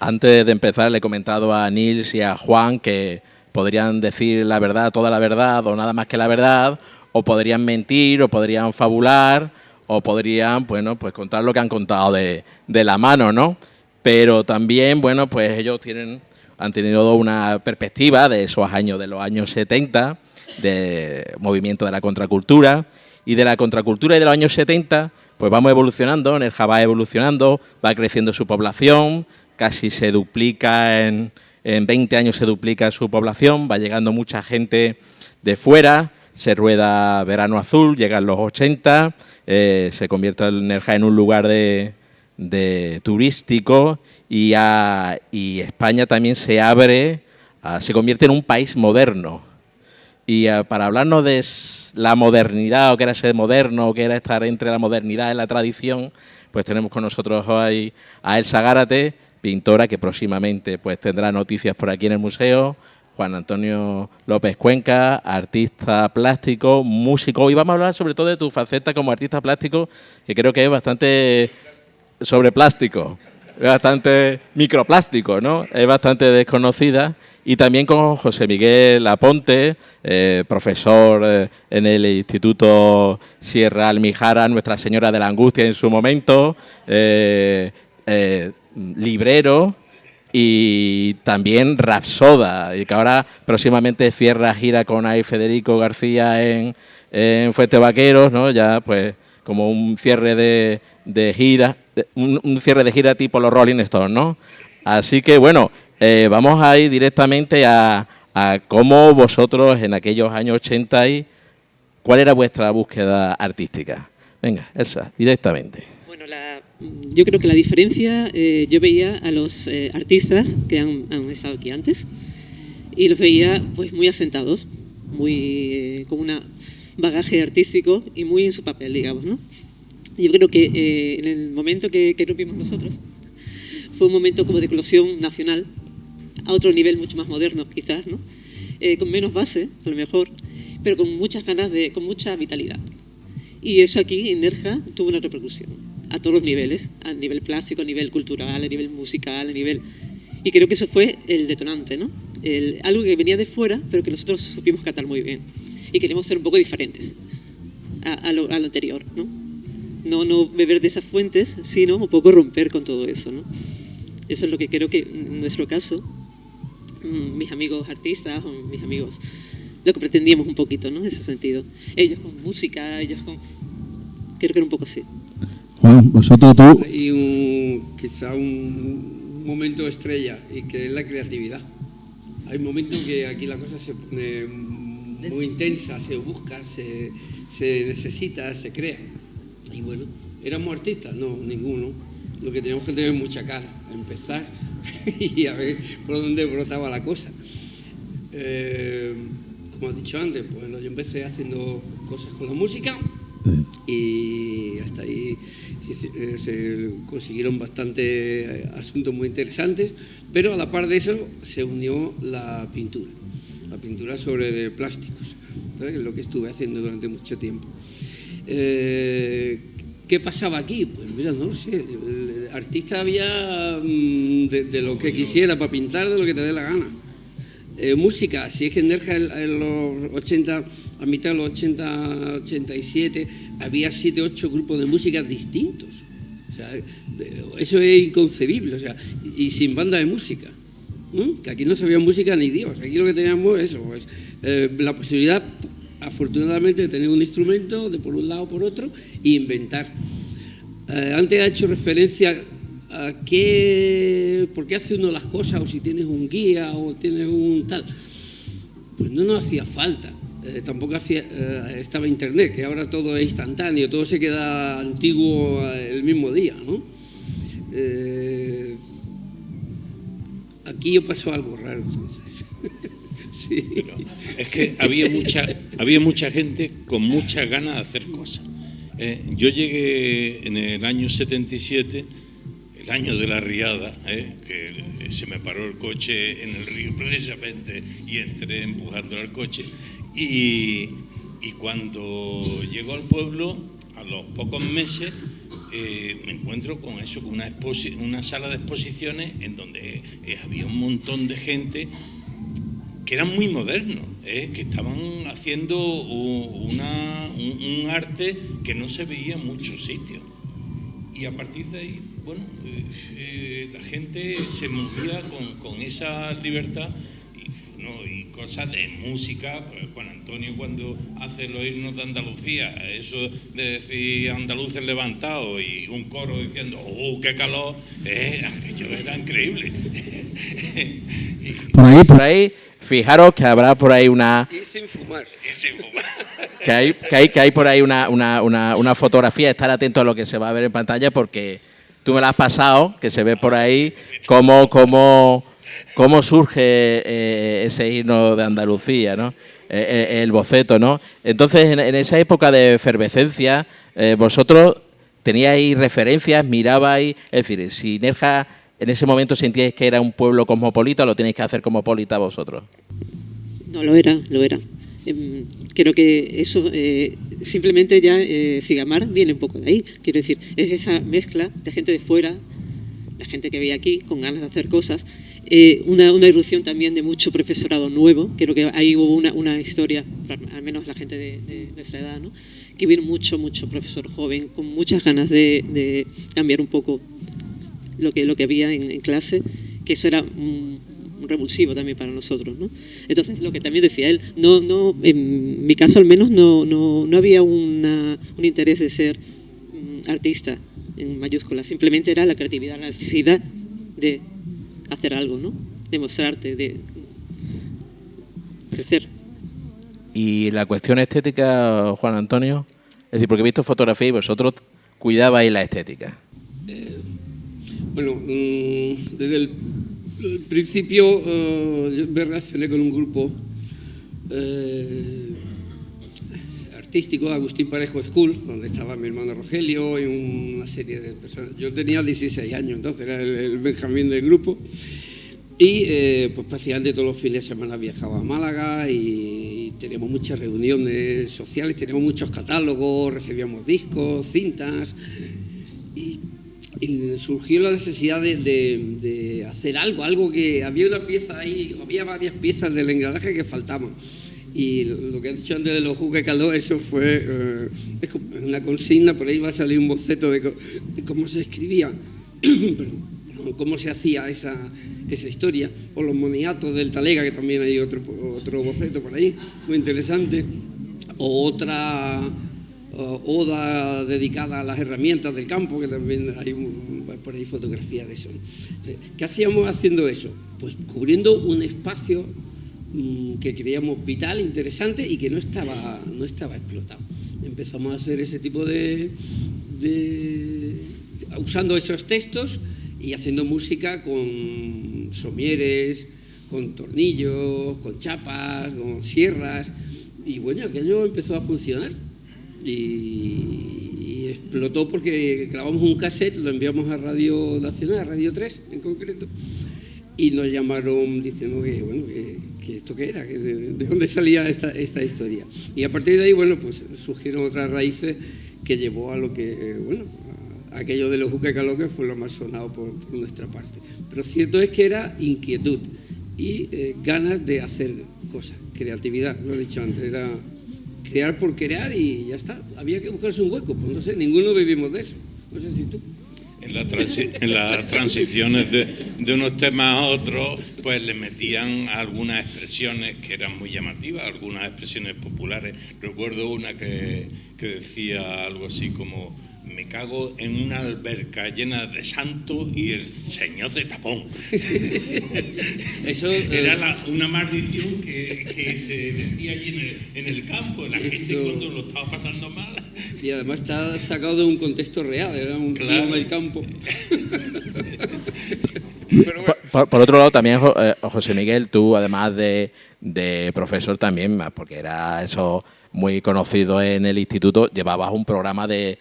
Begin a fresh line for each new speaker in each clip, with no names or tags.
Antes de empezar le he comentado a Nils y a Juan que podrían decir la verdad, toda la verdad o nada más que la verdad, o podrían mentir, o podrían fabular, o podrían, bueno, pues contar lo que han contado de la mano, ¿no? Pero también, bueno, pues ellos han tenido una perspectiva de esos años, de los años 70, de movimiento de la contracultura, y de la contracultura y de los años 70, pues vamos evolucionando, Nerja va evolucionando, va creciendo su población, casi se duplica en 20 años se duplica su población, va llegando mucha gente de fuera, se rueda Verano Azul, llegan los 80, se convierte el Nerja en un lugar de turístico y España también se abre, se convierte en un país moderno. Y para hablarnos de la modernidad, o qué era ser moderno, o qué era estar entre la modernidad y la tradición, pues tenemos con nosotros hoy a Elsa Gárate, pintora que próximamente pues tendrá noticias por aquí en el museo, Juan Antonio López Cuenca, artista plástico, músico. Hoy vamos a hablar sobre todo de tu faceta como artista plástico, que creo que es bastante sobre plástico, es bastante microplástico, ¿no? Es bastante desconocida. Y también con José Miguel Aponte, profesor en el Instituto Sierra Almijara, Nuestra Señora de la Angustia en su momento, librero y también rapsoda, y que ahora próximamente cierra gira con ahí Federico García en Fuente Vaqueros, ¿no? Ya pues como un cierre de gira, un cierre de gira tipo los Rolling Stones, ¿no? Así que bueno, vamos a ir directamente a cómo vosotros en aquellos años 80 ¿cuál era vuestra búsqueda artística? Venga, Elsa, directamente.
Bueno, yo creo que la diferencia, yo veía a los artistas que han estado aquí antes y los veía pues muy asentados, muy con un bagaje artístico y muy en su papel, digamos, ¿no? Yo creo que en el momento que rompimos nosotros fue un momento como de eclosión nacional a otro nivel mucho más moderno, quizás, ¿no? Con menos base, a lo mejor, pero con muchas ganas, con mucha vitalidad. Y eso aquí en Nerja tuvo una repercusión a todos los niveles, a nivel plástico, a nivel cultural, a nivel musical, a nivel... Y creo que eso fue el detonante, ¿no? Algo que venía de fuera, pero que nosotros supimos catar muy bien. Y queremos ser un poco diferentes a lo anterior, ¿no? No beber de esas fuentes, sino un poco romper con todo eso, ¿no? Eso es lo que creo que en nuestro caso, mis amigos artistas o mis amigos, lo que pretendíamos un poquito, ¿no? En ese sentido. Ellos con música, ellos con... Creo que era un poco así.
Juan, vosotros tú...
Hay quizá un momento estrella, y que es la creatividad. Hay momentos que aquí la cosa se pone muy intensa, se busca, se necesita, se crea. Y bueno, ¿éramos artistas? No, ninguno. Lo que teníamos que tener es mucha cara, a empezar y a ver por dónde brotaba la cosa. Como has dicho antes, pues yo empecé haciendo cosas con la música y hasta ahí se consiguieron bastantes asuntos muy interesantes, pero a la par de eso se unió la pintura sobre plásticos, ¿sabes? Es lo que estuve haciendo durante mucho tiempo. ¿Qué pasaba aquí? Pues mira, no lo sé. El artista había de lo que quisiera para pintar, de lo que te dé la gana. Música, si es que en Nerja en los 80, a mitad de los 80, 87, había 7, 8 grupos de música distintos. O sea, eso es inconcebible, o sea, y sin banda de música. Que aquí no sabía música ni Dios. Aquí lo que teníamos es eso, pues, la posibilidad, afortunadamente, de tener un instrumento, de por un lado o por otro, e inventar. Antes ha hecho referencia a por qué hace uno las cosas, o si tienes un guía o tienes un tal. Pues no nos hacía falta. Tampoco estaba internet, que ahora todo es instantáneo, todo se queda antiguo el mismo día, ¿no? Aquí pasó algo raro, entonces. Sí.
Pero es que había mucha gente con muchas ganas de hacer cosas. Yo llegué en el año 77, el año de la riada, que se me paró el coche en el río precisamente y entré empujando al coche. Y cuando llegó al pueblo, a los pocos meses, me encuentro con eso, con una sala de exposiciones en donde había un montón de gente que eran muy modernos, que estaban haciendo un arte que no se veía en muchos sitios. Y a partir de ahí, bueno, la gente se movía con esa libertad y cosas de música. Pues Juan Antonio, cuando hace los himnos de Andalucía, eso de decir andaluces levantados y un coro diciendo ¡oh, qué calor! Aquello era increíble.
Por ahí, fijaros que habrá por ahí una...
Y sin fumar.
Que hay por ahí una fotografía. Estar atento a lo que se va a ver en pantalla, porque tú me la has pasado, que se ve por ahí cómo surge ese himno de Andalucía, ¿no? El boceto, ¿no? Entonces, en esa época de efervescencia, vosotros teníais referencias, mirabais, es decir, si Nerja en ese momento sentíais que era un pueblo cosmopolita, lo tenéis que hacer cosmopolita vosotros.
No, lo era. Creo que eso, simplemente ya Cigamar viene un poco de ahí. Quiero decir, es esa mezcla de gente de fuera, la gente que veía aquí, con ganas de hacer cosas. Una irrupción también de mucho profesorado nuevo. Creo que ahí hubo una historia, al menos la gente de nuestra edad, ¿no? Que vino mucho profesor joven, con muchas ganas de cambiar un poco lo que había en clase, que eso era un revulsivo también para nosotros, ¿no? Entonces, lo que también decía él, no en mi caso al menos no había un interés de ser artista en mayúsculas, simplemente era la creatividad, la necesidad de hacer algo, ¿no? De mostrarte, de crecer.
Y la cuestión estética, Juan Antonio, es decir, porque he visto fotografías y vosotros cuidabais la estética.
Bueno, desde el principio yo me relacioné con un grupo artístico, Agustín Parejo School, donde estaba mi hermano Rogelio y una serie de personas. Yo tenía 16 años, entonces era el Benjamín del grupo. Y pues prácticamente todos los fines de semana viajaba a Málaga y teníamos muchas reuniones sociales, teníamos muchos catálogos, recibíamos discos, cintas. Y surgió la necesidad de hacer algo que había una pieza ahí, había varias piezas del engranaje que faltaban. Y lo que han dicho antes de los juguetes calor, eso fue una consigna, por ahí va a salir un boceto de cómo se escribía, cómo se hacía esa historia, o los moniatos del Talega, que también hay otro boceto por ahí, muy interesante, o otra oda dedicada a las herramientas del campo, que también hay por ahí fotografía de eso. ¿Qué hacíamos haciendo eso? Pues cubriendo un espacio que creíamos vital, interesante y que no estaba explotado. Empezamos a hacer ese tipo usando esos textos y haciendo música con somieres, con tornillos, con chapas, con sierras, y bueno, aquello empezó a funcionar y explotó porque grabamos un cassette, lo enviamos a Radio Nacional, a Radio 3 en concreto, y nos llamaron diciendo que esto qué era, que de dónde salía esta historia. Y a partir de ahí, bueno, pues surgieron otras raíces que llevó a lo que, aquello de los Juquecaló, que fue lo más sonado por nuestra parte. Pero cierto es que era inquietud y ganas de hacer cosas, creatividad, lo he dicho antes, era crear por crear y ya está. Había que buscarse un hueco, pues no sé, ninguno vivimos de eso, no sé si tú.
En las transiciones de unos temas a otros, pues le metían algunas expresiones que eran muy llamativas, algunas expresiones populares. Recuerdo una que decía algo así como: me cago en una alberca llena de santos y el señor de tapón.
Eso
era una maldición que se decía allí en el campo, la gente cuando lo estaba pasando mal.
Y además está sacado de un contexto real, era un clima del campo.
Pero bueno. Por otro lado, también, José Miguel, tú, además de profesor también, porque era eso muy conocido en el instituto, llevabas un programa de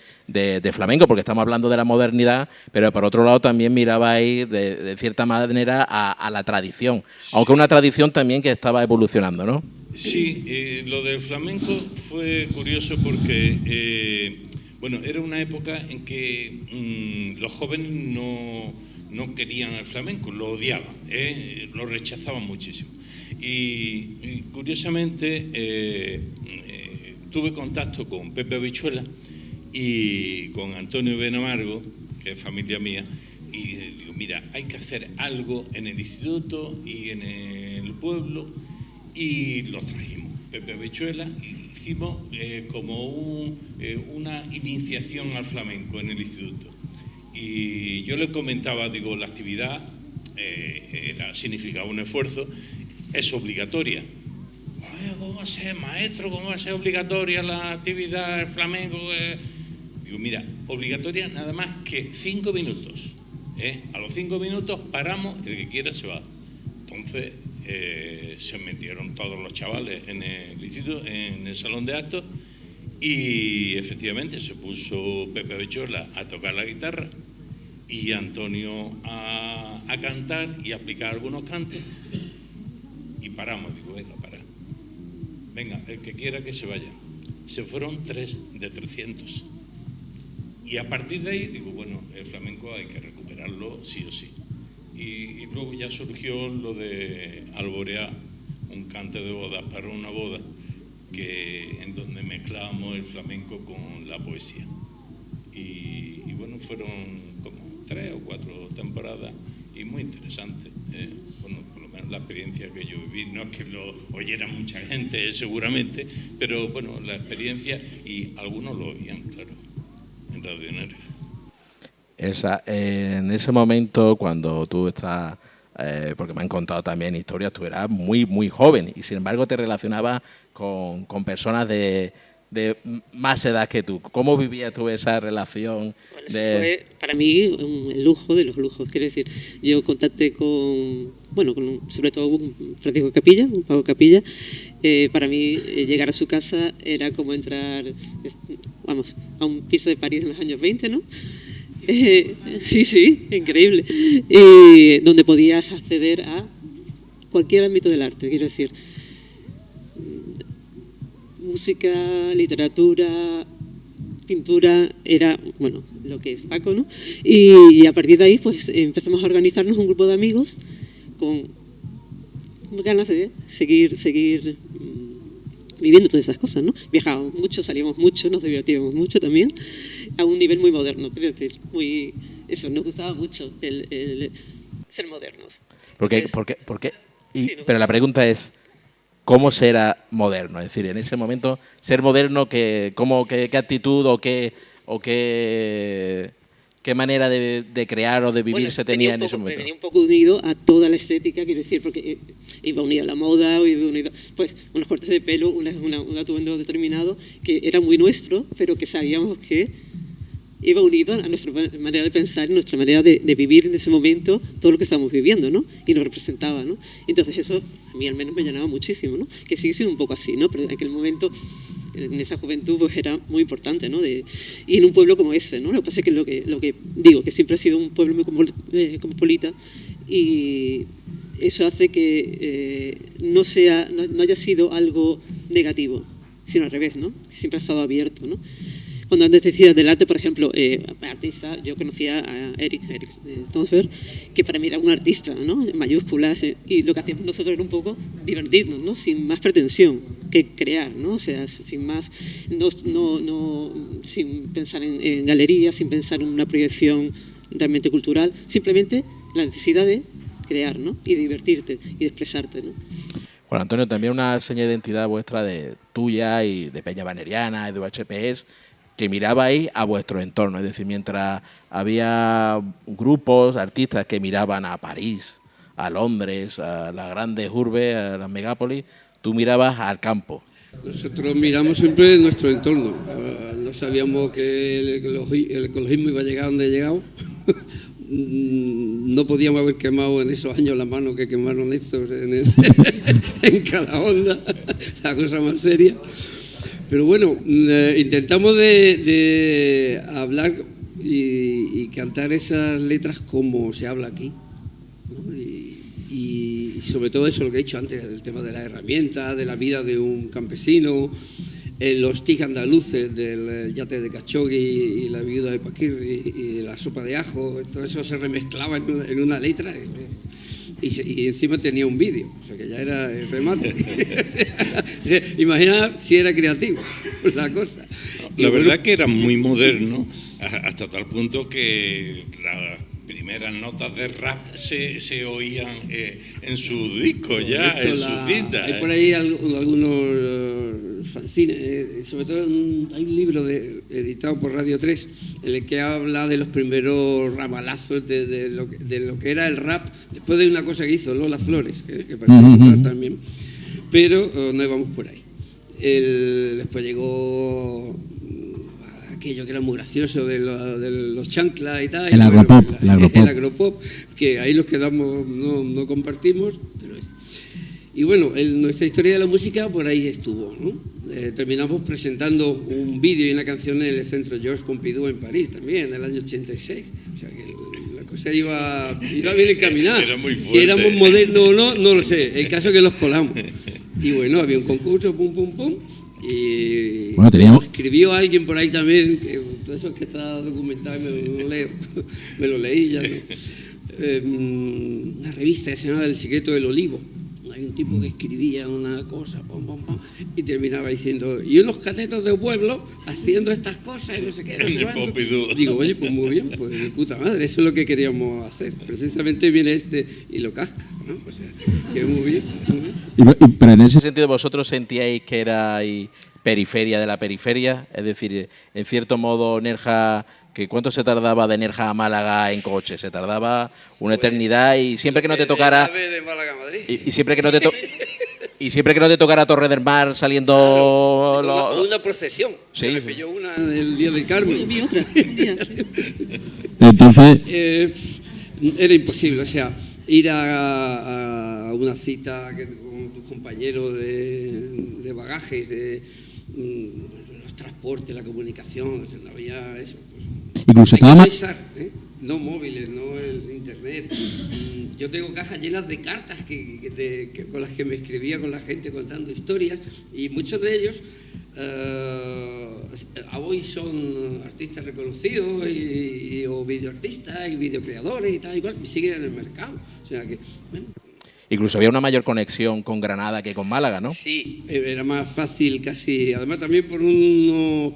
flamenco, porque estamos hablando de la modernidad, pero por otro lado también mirabais de cierta manera a la tradición, aunque una tradición también que estaba evolucionando, ¿no?
Sí, lo del flamenco fue curioso porque Bueno, era una época en que los jóvenes no querían el flamenco, lo odiaban, lo rechazaban muchísimo. Y curiosamente tuve contacto con Pepe Habichuela y con Antonio Benamargo, que es familia mía, y digo, mira, hay que hacer algo en el instituto y en el pueblo, y lo trajimos. Pepe Habichuela, hicimos como una iniciación al flamenco en el instituto. Y yo le comentaba, digo, la actividad significaba un esfuerzo, es obligatoria. ¿Cómo va a ser, maestro? ¿Cómo va a ser obligatoria la actividad del flamenco? Digo, mira, obligatoria nada más que 5 minutos. A los 5 minutos paramos, el que quiera se va. Entonces se metieron todos los chavales en el instituto, en el salón de actos, y efectivamente se puso Pepe Habichuela a tocar la guitarra y Antonio a cantar y a aplicar algunos cantos, y paramos. Digo, venga, para. Venga, el que quiera que se vaya. Se fueron 3 de 300. Y a partir de ahí digo, bueno, el flamenco hay que recuperarlo sí o sí. Y luego ya surgió lo de alborear, un cante de boda para una boda, en donde mezclábamos el flamenco con la poesía. Y bueno, fueron como 3 o 4 temporadas y muy interesantes. Bueno, por lo menos la experiencia que yo viví, no es que lo oyera mucha gente seguramente, pero bueno, la experiencia, y algunos lo oían, claro, en Radio Energía.
En ese momento, cuando tú estás, porque me han contado también historias, tú eras muy, muy joven y sin embargo te relacionabas con personas de más edad que tú. ¿Cómo vivías tú esa relación?
Bueno, eso fue para mí un lujo de los lujos. Quiero decir, yo contacté sobre todo con Francisco Capilla, un Paco Capilla. Para mí llegar a su casa era como entrar, a un piso de París en los años 20, ¿no? Sí, increíble. Donde podías acceder a cualquier ámbito del arte, quiero decir, música, literatura, pintura, era, bueno, lo que es Paco, ¿no? Y a partir de ahí, pues empezamos a organizarnos un grupo de amigos con ganas de seguir viviendo todas esas cosas, ¿no? Viajábamos mucho, salíamos mucho, nos divertíamos mucho también, a un nivel muy moderno, quiero decir, nos gustaba mucho el ser modernos.
¿Por qué? Pero la pregunta es, ¿cómo será moderno? Es decir, en ese momento, ser moderno, ¿qué actitud o qué manera de crear o de vivir se tenía en ese momento?
Venía un poco unido a toda la estética, quiero decir, porque iba unido a la moda, iba unido, pues, unos cortes de pelo, un atuendo determinado, que era muy nuestro, pero que sabíamos que iba unido a nuestra manera de pensar, nuestra manera de vivir en ese momento todo lo que estábamos viviendo, ¿no? Y nos representaba, ¿no? Entonces eso a mí al menos me llenaba muchísimo, ¿no? Que sigue siendo un poco así, ¿no? Pero en aquel momento, en esa juventud, pues era muy importante, ¿no? Y en un pueblo como ese, ¿no? Lo que pasa es que lo que digo, que siempre ha sido un pueblo muy cosmopolita, y eso hace que no haya sido algo negativo, sino al revés, ¿no? Siempre ha estado abierto, ¿no? Cuando antes decías del arte, por ejemplo, artista, yo conocía a Eric Tonsberg, que para mí era un artista, ¿no? En mayúsculas, y lo que hacíamos nosotros era un poco divertirnos, ¿no? Sin más pretensión que crear, ¿no? O sea, sin más, sin pensar en galerías, sin pensar en una proyección realmente cultural, simplemente la necesidad de crear, ¿no? Y de divertirte y de expresarte, ¿no?
Bueno, Antonio, también una seña de identidad vuestra, tuya y de Peña Baneriana y de UHP, que mirabais a vuestro entorno, es decir, mientras había grupos, artistas que miraban a París, a Londres, a las grandes urbes, a las megápolis, tú mirabas al campo.
Nosotros miramos siempre nuestro entorno. No sabíamos que el ecologismo iba a llegar donde ha llegado. No podíamos haber quemado en esos años la mano que quemaron estos en Calahonda, la cosa más seria. Pero bueno, intentamos de hablar y cantar esas letras como se habla aquí, ¿no? Y sobre todo eso, lo que he dicho antes, el tema de la herramienta, de la vida de un campesino, los tics andaluces del yate de Cachogui y la viuda de Paquirri y la sopa de ajo, todo eso se remezclaba en una letra y encima tenía un vídeo, o sea que ya era el remate. O sea, imagina si era creativo la cosa.
La verdad que era muy moderno, hasta tal punto que las primeras notas de rap se oían en sus discos ya, en sus cintas.
Hay por ahí algunos fanzines, sobre todo hay un libro editado por Radio 3 en el que habla de los primeros ramalazos de lo que era el rap, después de una cosa que hizo Lola Flores, que parece también, pero no íbamos por ahí. Después llegó aquello que era muy gracioso de los chanclas y tal.
El agropop.
El agropop, que ahí los quedamos, no compartimos, pero es. Y bueno, nuestra historia de la música por ahí estuvo, ¿no? Terminamos presentando un vídeo y una canción en el Centro Georges Pompidou en París también, en el año 86. O sea que la cosa iba bien encaminada.
Era muy fuerte.
Si éramos modernos o no lo sé. El caso es que los colamos. Y bueno, había un concurso, pum, pum, pum. Y
bueno, teníamos...
escribió alguien por ahí también, todo eso que está documentado me lo leí ya, ¿no? Una revista que se llamaba El secreto del olivo. Hay un tipo que escribía una cosa, pum, pum, pum, y terminaba diciendo, y unos catetos de pueblo haciendo estas cosas y no sé qué.
En el Pompidou.
Digo, oye, pues muy bien, pues de puta madre, eso es lo que queríamos hacer. Precisamente viene y lo casca, ¿no? O sea, que muy bien, muy bien.
Pero en
¿En
ese
ese sentido vosotros sentíais que erais periferia de la periferia? Es decir, en cierto modo, Nerja, que ¿cuánto se tardaba de Nerja a Málaga en coche? Se tardaba una eternidad y siempre que no te tocara...
De Málaga a Madrid.
Y siempre que no te y siempre que no te tocara Torre del Mar saliendo...
Claro, una procesión.
Sí,
Me
sí.
pilló una el día del Carmen.
Y otra. Día, sí.
entonces,
Era imposible, o sea, ir a una cita con tus compañeros de bagajes, los transportes, la comunicación, no había eso. Pues,
incluso
hay que
estaba más...
avisar, ¿eh? No móviles, no el internet. Yo tengo cajas llenas de cartas con las que me escribía con la gente contando historias y muchos de ellos hoy son artistas reconocidos o videoartistas y videocreadores y tal y cual, y siguen en el mercado. O sea que, bueno.
Incluso había una mayor conexión con Granada que con Málaga, ¿no?
Sí, era más fácil casi, además también por unos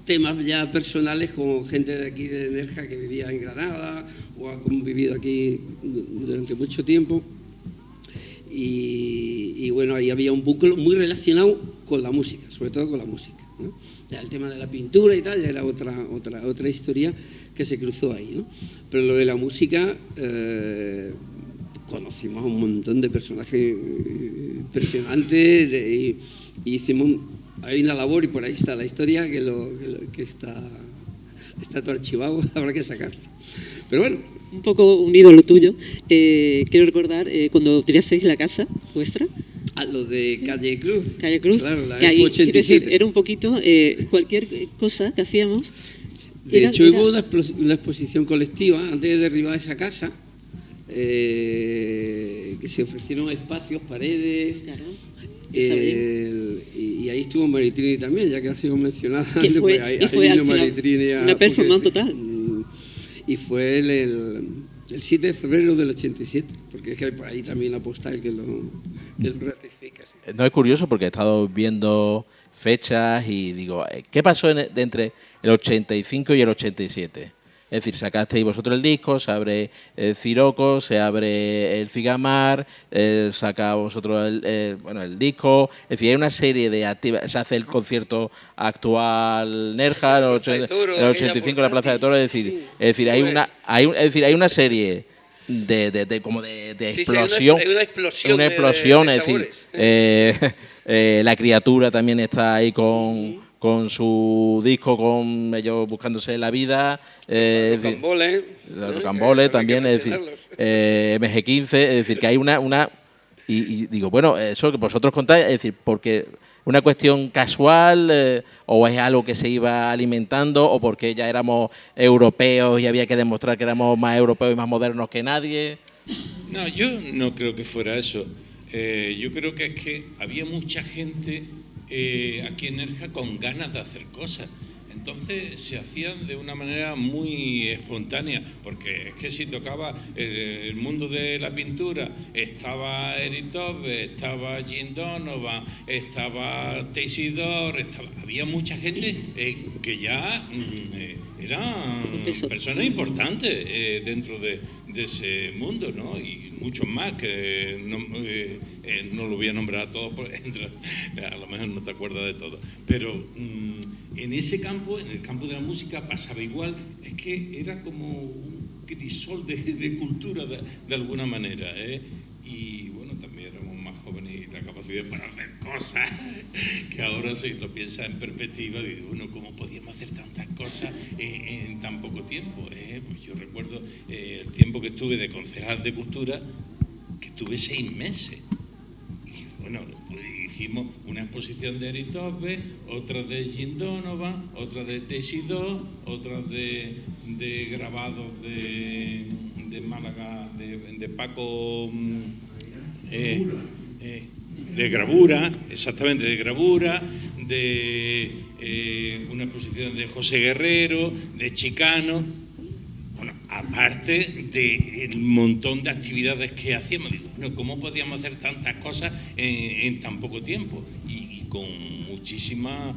temas ya personales con gente de aquí de Nerja que vivía en Granada o ha convivido aquí durante mucho tiempo y bueno, ahí había un bucle muy relacionado con la música, sobre todo con la música, ¿no? Ya el tema de la pintura y tal ya era otra historia que se cruzó ahí, ¿no? Pero lo de la música conocimos a un montón de personajes impresionantes y hicimos... Hay una labor y por ahí está la historia que está todo archivado, habrá que sacarlo. Pero bueno.
Un poco unido a lo tuyo, quiero recordar cuando tirasteis la casa vuestra.
A lo de Calle Cruz.
Calle Cruz,
Claro, la
que ahí,
87.
quiero decir, era un poquito cualquier cosa que hacíamos.
De hecho, hubo una exposición colectiva antes de derribar esa casa, que se ofrecieron espacios, paredes.
Claro.
Y ahí estuvo Maritrini también, ya que ha sido mencionada.
Que fue,
ahí
y fue al
vino
final
Maritrini
una performance total.
Y fue el 7 de febrero del 87, porque es que hay por ahí también la postal que lo ratifica. Sí.
No, es curioso porque he estado viendo fechas y digo, ¿qué pasó entre el 85 y el 87? Es decir, sacasteis vosotros el disco, se abre el Ciroco, se abre el Figamar, saca vosotros el disco. Es decir, hay una serie de actividades. Se hace el concierto actual Nerja, en el 85 en la Plaza de Toros. Es decir, hay una serie de explosión.
Sí, hay
una explosión, es decir, La Criatura también está ahí con su disco, con ellos buscándose la vida, Rocambole también, es decir, MG15, es decir, que hay una y digo, bueno, eso que vosotros contáis, es decir, porque una cuestión casual o es algo que se iba alimentando o porque ya éramos europeos y había que demostrar que éramos más europeos y más modernos que nadie.
No, yo no creo que fuera eso. Yo creo que es que había mucha gente aquí en Nerja con ganas de hacer cosas. Entonces se hacían de una manera muy espontánea, porque es que si tocaba el mundo de la pintura, estaba Eric Tove, estaba Jim Donovan, estaba Teixidor, había mucha gente que ya eran personas importantes dentro de ese mundo, ¿no? Y muchos más que no lo voy a nombrar a todos, porque a lo mejor no te acuerdas de todo, pero en ese campo, en el campo de la música, pasaba igual. Es que era como un crisol de cultura de alguna manera, ¿eh? Y bueno, también éramos más jóvenes y la capacidad para hacer cosas que ahora si lo piensas en perspectiva, digo, bueno, ¿cómo podíamos hacer tantas cosas en tan poco tiempo? Pues yo recuerdo el tiempo que estuve de concejal de cultura, que estuve 6 meses. Y bueno, pues hicimos una exposición de Eric Tove, otra de Jim Donovan, otra de Teixidor, otra de grabados de Málaga, de Paco, de gravura, exactamente, de gravura, de una exposición de José Guerrero, de Chicano. Bueno, aparte del montón de actividades que hacíamos, digo, bueno, ¿cómo podíamos hacer tantas cosas en tan poco tiempo? Y con muchísima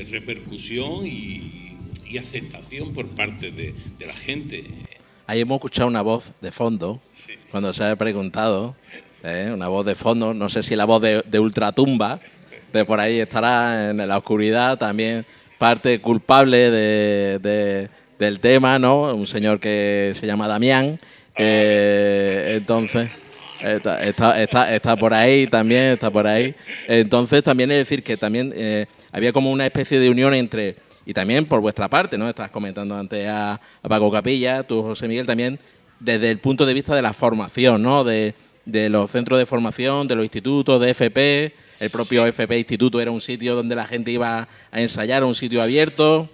repercusión y aceptación por parte de la gente.
Ahí hemos escuchado una voz de fondo, sí, cuando se ha preguntado, una voz de fondo, no sé si la voz de Ultratumba, de por ahí estará en la oscuridad, también parte culpable del tema, ¿no? Un señor que se llama Damián, entonces está por ahí también, está por ahí. Entonces también es decir que también había como una especie de unión entre, y también por vuestra parte, ¿no? Estás comentando antes a Paco Capilla, tú, José Miguel, también desde el punto de vista de la formación, ¿no? De los centros de formación, de los institutos, de FP, el propio FP Instituto era un sitio donde la gente iba a ensayar, un sitio abierto.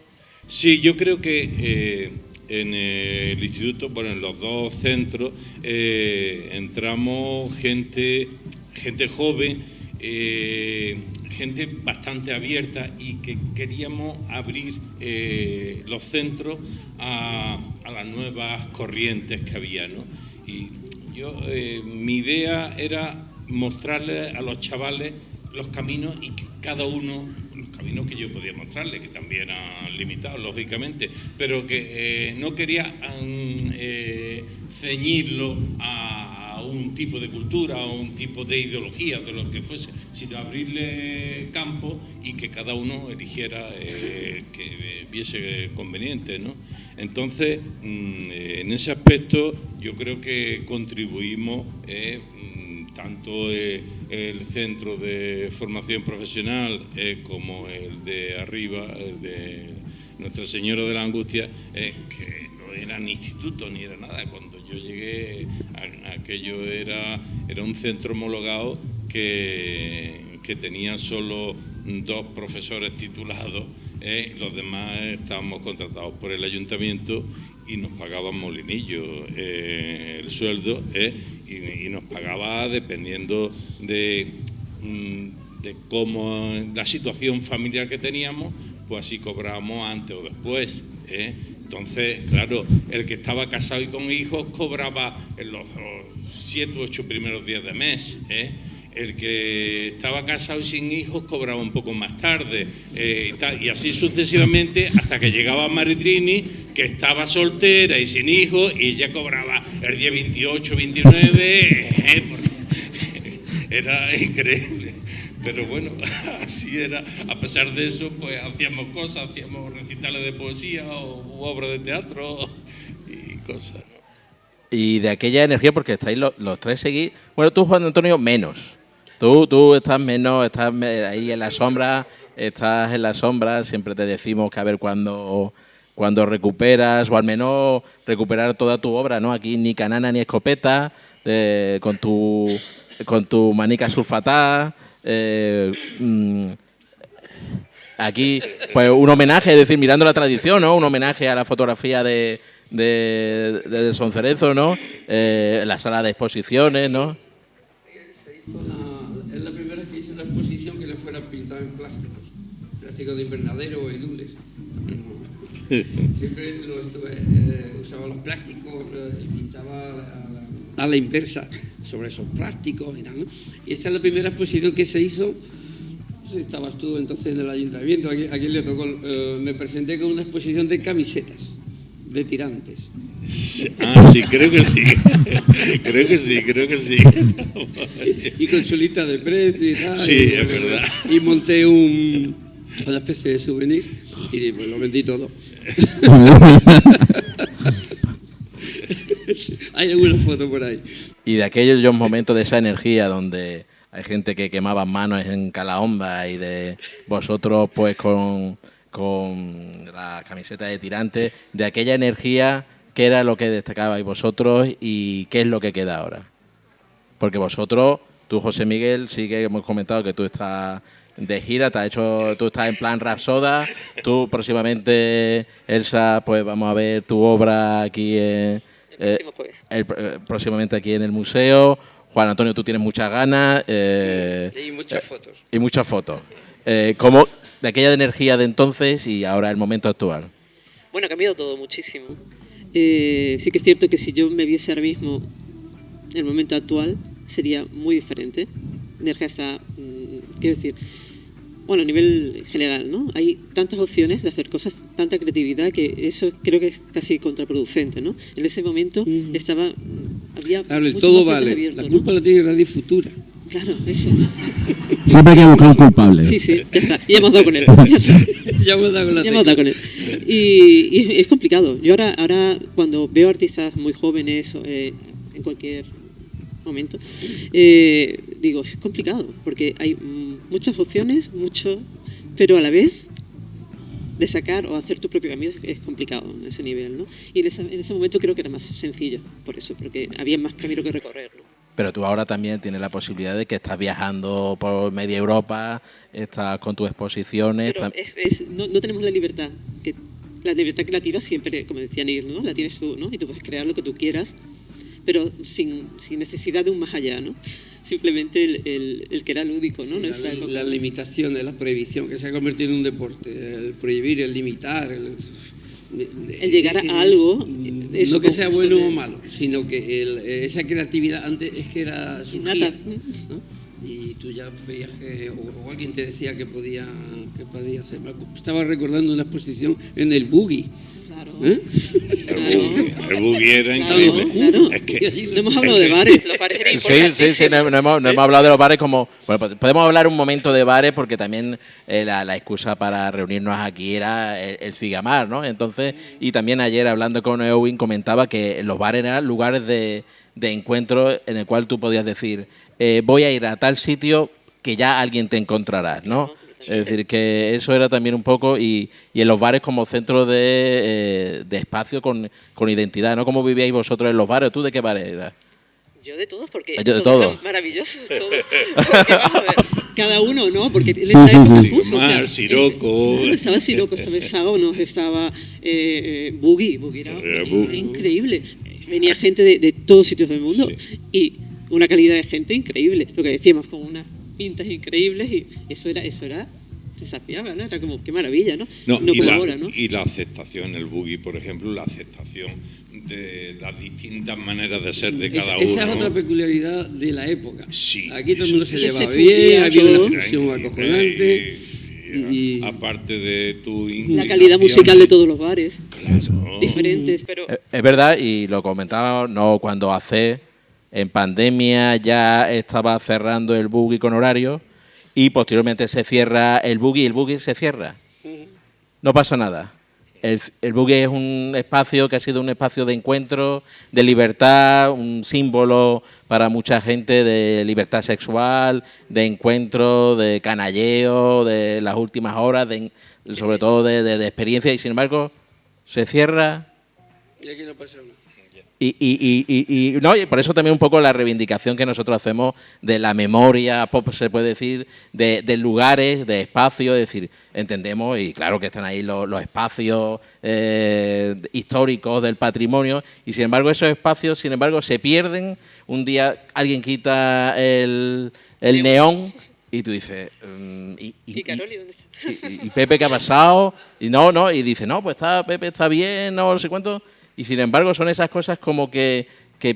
Sí, yo creo que en el instituto, bueno, en los dos centros, entramos gente joven, gente bastante abierta y que queríamos abrir los centros a las nuevas corrientes que había, ¿no? Y yo, mi idea era mostrarles a los chavales los caminos y que cada uno, los caminos que yo podía mostrarles, que también eran limitados, lógicamente, pero que no quería ceñirlo a un tipo de cultura, a un tipo de ideología, de lo que fuese, sino abrirle campo y que cada uno eligiera que viese conveniente, ¿no? Entonces, en ese aspecto, yo creo que contribuimos tanto el centro de formación profesional como el de arriba, el de Nuestra Señora de la Angustia, que no era ni instituto ni era nada. Cuando yo llegué, aquello era un centro homologado que tenía solo 2 profesores titulados, los demás estábamos contratados por el ayuntamiento y nos pagaban molinillo el sueldo, y nos pagaba dependiendo de cómo la situación familiar que teníamos, pues así cobrábamos antes o después. Entonces, claro, el que estaba casado y con hijos cobraba en los 7 u 8 primeros días de mes. El que estaba casado y sin hijos cobraba un poco más tarde, y así sucesivamente hasta que llegaba Maritrini, que estaba soltera y sin hijos, y ella cobraba el día 28, 29, era increíble. Pero bueno, así era. A pesar de eso, pues hacíamos cosas, hacíamos recitales de poesía o obras de teatro y cosas, ¿no?
Y de aquella energía, porque estáis los tres seguís. Bueno, tú, Juan Antonio, menos. Tú estás menos, estás ahí en la sombra, siempre te decimos que a ver cuando recuperas, o al menos recuperar toda tu obra, ¿no? Aquí ni canana ni escopeta, con tu manica sulfatá, aquí pues un homenaje, es decir, mirando la tradición, ¿no? Un homenaje a la fotografía de Son Cerezo, ¿no? La sala de exposiciones, ¿no?
Es la primera vez que hice una exposición que le fuera pintada en plástico. plástico de invernadero o edules. Siempre usaba los plásticos y pintaba a la inversa sobre esos plásticos y tal, ¿no? Y esta es la primera exposición que se hizo. No sé si estabas tú entonces en el ayuntamiento, a quien le tocó. Me presenté con una exposición de camisetas, de tirantes.
Ah, sí, creo que sí. Creo que sí.
Y con su lista de precios y tal.
Sí, es verdad.
Y monté una especie de souvenir y pues lo vendí todo. Hay alguna foto por ahí.
Y de aquellos momentos de esa energía donde hay gente que quemaba manos en Calahomba y de vosotros pues con la camiseta de tirantes, de aquella energía, ¿qué era lo que destacabais vosotros y qué es lo que queda ahora? Porque vosotros, tú José Miguel, sí que hemos comentado que tú estás de gira, tú estás en plan Rapsoda, tú próximamente, Elsa, pues vamos a ver tu obra aquí próximamente aquí en el museo. Juan Antonio, tú tienes muchas ganas.
Y muchas fotos.
Y muchas fotos. ¿Cómo de aquella energía de entonces y ahora el momento actual?
Bueno, ha cambiado todo muchísimo. Sí que es cierto que si yo me viese ahora mismo en el momento actual, sería muy diferente. La energía está, quiero decir, bueno, a nivel general, ¿no? Hay tantas opciones de hacer cosas, tanta creatividad, que eso creo que es casi contraproducente, ¿no? En ese momento había
claro, el
mucho
todo
más
vale.
abierto,
La culpa la tiene Radio Futura.
Claro, eso.
Siempre hay que buscar un culpable.
Sí, ya está. Ya hemos dado con él. Ya está.
Ya hemos dado con la
Ya hemos dado con él. Y es complicado. Yo ahora cuando veo artistas muy jóvenes en cualquier momento, digo, es complicado, porque hay muchas opciones, pero a la vez de sacar o hacer tu propio camino es complicado en ese nivel, ¿no? Y en ese momento creo que era más sencillo, por eso, porque había más camino que recorrer, ¿no?
Pero tú ahora también tienes la posibilidad de que estás viajando por media Europa, estás con tus exposiciones.
Pero no tenemos la libertad creativa siempre, como decía Neil, ¿no? La tienes tú, ¿no? Y tú puedes crear lo que tú quieras, pero sin necesidad de un más allá, ¿no? Simplemente el que era lúdico, ¿no?
Sí, la limitación, la prohibición, que se ha convertido en un deporte, el prohibir, el limitar,
el llegar a algo.
No que sea bueno o malo, sino que esa creatividad antes es que era surgía, ¿no? Y tú ya veías que, o alguien te decía que podía hacer. Estaba recordando una exposición en el Boogie.
Claro.
El buggy era increíble.
Claro.
Es que,
no hemos hablado de bares. Los bares eran importantes.
Sí, no hemos hablado de los bares como... Bueno, podemos hablar un momento de bares porque también la excusa para reunirnos aquí era el Cigamar, ¿no? Entonces, y también ayer hablando con Eowyn comentaba que los bares eran lugares de encuentro en el cual tú podías decir voy a ir a tal sitio que ya alguien te encontrará, ¿no? Es decir, que eso era también un poco, y en los bares como centro de espacio con identidad, ¿no? ¿Cómo vivíais vosotros en los bares? ¿Tú de qué bares eras?
Yo de todos, porque
Yo de todo.
eran maravillosos todos. Porque, vamos a ver, cada uno, ¿no? Porque en
Sí,
esa
sí,
época
sí.
puso,
Siroco.
Estaba Siroco, estaba Ságonos, estaba Boogie era
Boogie.
increíble. Venía gente de todos sitios del mundo y una calidad de gente increíble. Lo que decíamos, con unas pintas increíbles, y eso era desafiaba, ¿no? Era como, qué maravilla, ¿no? Como ahora, ¿no?
Y la aceptación, el boogie, por ejemplo, la aceptación de las distintas maneras de ser de cada uno.
Esa es otra peculiaridad de la época.
Sí,
aquí todo el mundo se
se
llevaba
fundía
bien, había
todo.
una fusión acojonante. Y
aparte de tu
La calidad musical de todos los bares,
Claro.
diferentes, pero...
Es verdad, y lo comentábamos, no, cuando hace en pandemia ya estaba cerrando el Boogie con horario y posteriormente se cierra el Boogie se cierra. No pasa nada. El Boogie es un espacio que ha sido un espacio de encuentro, de libertad, un símbolo para mucha gente de libertad sexual, de encuentro, de canalleo, de las últimas horas, sobre todo de experiencia, y sin embargo se cierra.
Y aquí no pasa nada.
Y por eso también un poco la reivindicación que nosotros hacemos de la memoria pop, se puede decir, de lugares, de espacios, es decir, entendemos, y claro que están ahí los espacios históricos del patrimonio, y sin embargo esos espacios, se pierden. Un día alguien quita el neón Y tú dices,
¿Y Caroli dónde está?
y Pepe, ¿qué ha pasado? Y y dice, no, pues Pepe está bien, no sé cuánto. Y sin embargo son esas cosas como que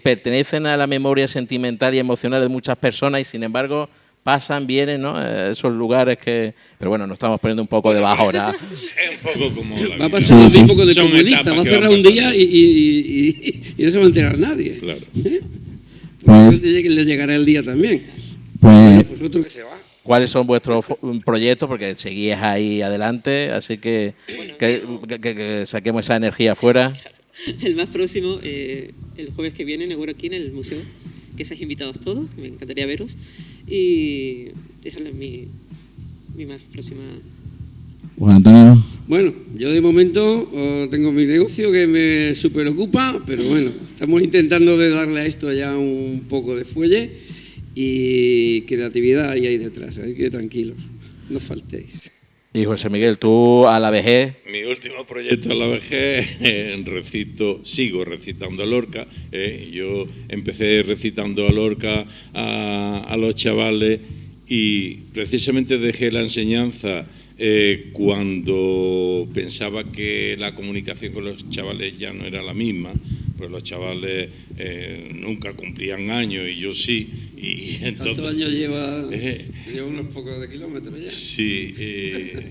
pertenecen a la memoria sentimental y emocional de muchas personas y sin embargo pasan, vienen, ¿no? Esos lugares que... Pero bueno, nos estamos poniendo un poco de bajora.
Es un poco como la
Va a
vida.
pasar lo mismo con el
Son
comunista,
etapas
va a
que
cerrar
van
un día y no se va a enterar nadie.
Claro.
Pues le llegará el día también.
Pues
Otro que se va.
¿Cuáles son vuestros proyectos? Porque seguís ahí adelante, así que saquemos esa energía afuera.
El más próximo, el jueves que viene, inauguro aquí en el museo, que seáis invitados todos, me encantaría veros. Y esa es mi más próxima.
Juan Antonio.
Bueno, yo de momento tengo mi negocio que me superocupa, pero bueno, estamos intentando de darle a esto ya un poco de fuelle y creatividad ahí detrás, así que tranquilos, no faltéis.
Y José Miguel, tú a la vejez...
Mi último proyecto a la vejez, sigo recitando a Lorca. Yo empecé recitando a Lorca a los chavales y precisamente dejé la enseñanza cuando pensaba que la comunicación con los chavales ya no era la misma, pues los chavales nunca cumplían años y yo sí. Y entonces,
¿Cuántos años lleva unos pocos de kilómetros ya?
Sí,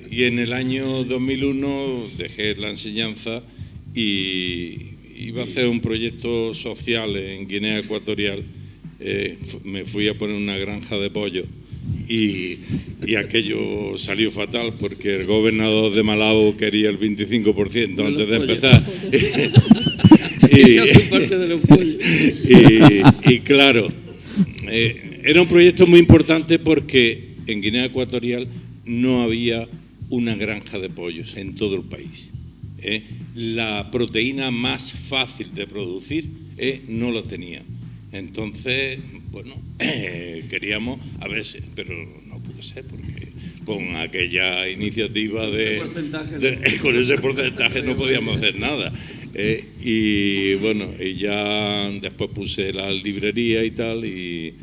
y en el año 2001 dejé la enseñanza y iba a hacer un proyecto social en Guinea Ecuatorial. Me fui a poner una granja de pollo y aquello salió fatal porque el gobernador de Malabo quería el 25% antes de empezar. Y claro, era un proyecto muy importante porque en Guinea Ecuatorial no había una granja de pollos en todo el país. La proteína más fácil de producir no la tenía. Entonces, bueno, queríamos, a ver, pero no pudo ser porque con aquella iniciativa con ese porcentaje no podíamos hacer nada. Y bueno, y ya después puse la librería y tal, y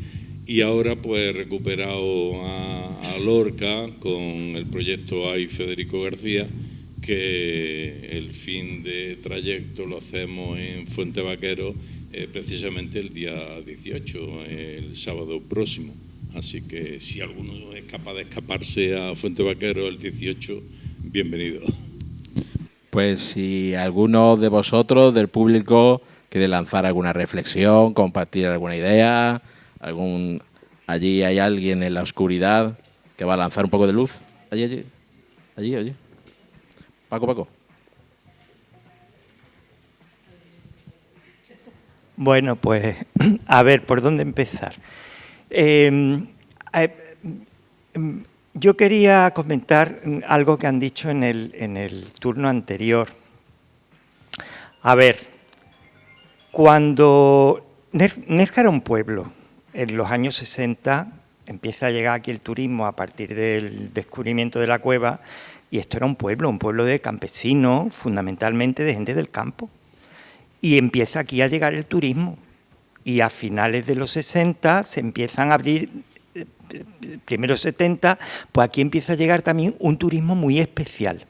ahora pues he recuperado a Lorca con el proyecto AI Federico García, que el fin de trayecto lo hacemos en Fuente Vaquero precisamente el día 18, el sábado próximo. Así que si alguno es capaz de escaparse a Fuente Vaquero el 18, bienvenido.
Pues si alguno de vosotros, del público, quiere lanzar alguna reflexión, compartir alguna idea, allí hay alguien en la oscuridad que va a lanzar un poco de luz. Allí. Paco.
Bueno, pues a ver, ¿por dónde empezar? Yo quería comentar algo que han dicho en el turno anterior. A ver, cuando Nerja era un pueblo, en los años 60 empieza a llegar aquí el turismo a partir del descubrimiento de la cueva, y esto era un pueblo de campesinos, fundamentalmente de gente del campo. Y empieza aquí a llegar el turismo. Y a finales de los 60 se empiezan a abrir, primero 70, pues aquí empieza a llegar también un turismo muy especial.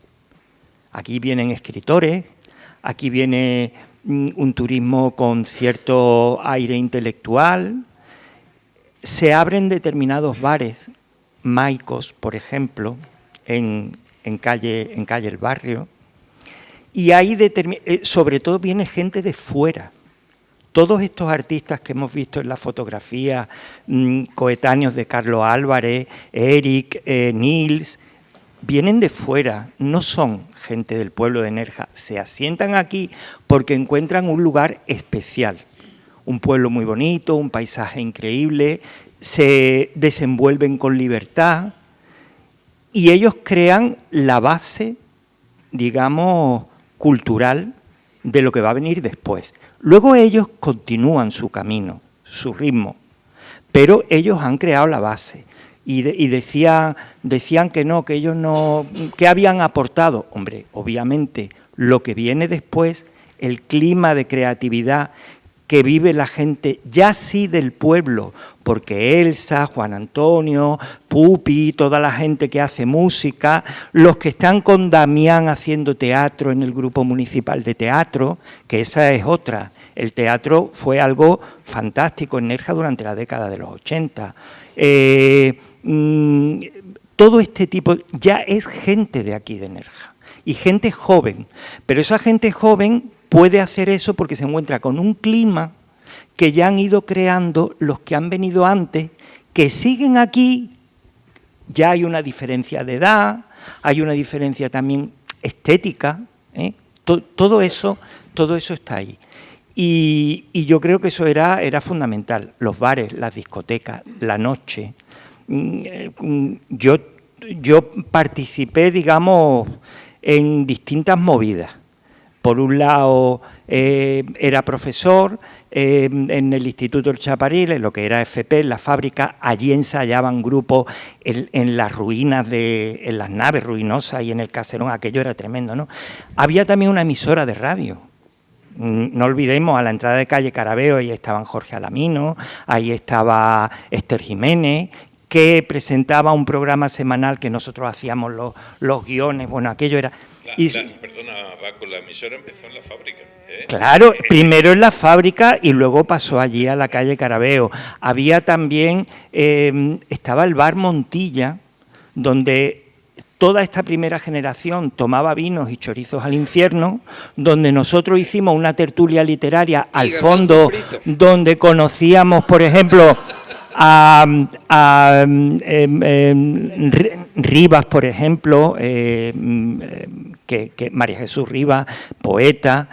Aquí vienen escritores, aquí viene un turismo con cierto aire intelectual. Se abren determinados bares, Maicos, por ejemplo, en calle El Barrio. Y ahí sobre todo viene gente de fuera. Todos estos artistas que hemos visto en la fotografía, coetáneos de Carlos Álvarez, Eric, Nils, vienen de fuera, no son gente del pueblo de Nerja. Se asientan aquí porque encuentran un lugar especial, un pueblo muy bonito, un paisaje increíble, se desenvuelven con libertad y ellos crean la base, digamos, cultural de lo que va a venir después. Luego ellos continúan su camino, su ritmo, pero ellos han creado la base y decían que no, que ellos no, que habían aportado. Hombre, obviamente lo que viene después, el clima de creatividad que vive la gente ya sí del pueblo, porque Elsa, Juan Antonio, Pupi, toda la gente que hace música, los que están con Damián haciendo teatro en el grupo municipal de teatro, que esa es otra. El teatro fue algo fantástico en Nerja durante la década de los 80. Todo este tipo ya es gente de aquí de Nerja y gente joven, pero esa gente joven puede hacer eso porque se encuentra con un clima que ya han ido creando los que han venido antes, que siguen aquí. Ya hay una diferencia de edad, hay una diferencia también estética, ¿eh? Todo eso está ahí. Y yo creo que eso era fundamental. Los bares, las discotecas, la noche. Yo participé, digamos, en distintas movidas. Por un lado, era profesor en el Instituto del Chaparil, en lo que era FP, en la fábrica. Allí ensayaban grupos en las ruinas, en las naves ruinosas y en el caserón. Aquello era tremendo, ¿no? Había también una emisora de radio. No olvidemos, a la entrada de calle Carabeo, ahí estaban Jorge Alamino, ahí estaba Esther Jiménez, que presentaba un programa semanal que nosotros hacíamos los guiones. Bueno, aquello era...
Perdona, Paco, la emisora empezó en la fábrica.
Claro, primero en la fábrica y luego pasó allí a la calle Carabeo. Había también, estaba el bar Montilla, donde toda esta primera generación tomaba vinos y chorizos al infierno, donde nosotros hicimos una tertulia literaria al fondo, donde conocíamos, por ejemplo, a Rivas, por ejemplo, que María Jesús Rivas, poeta,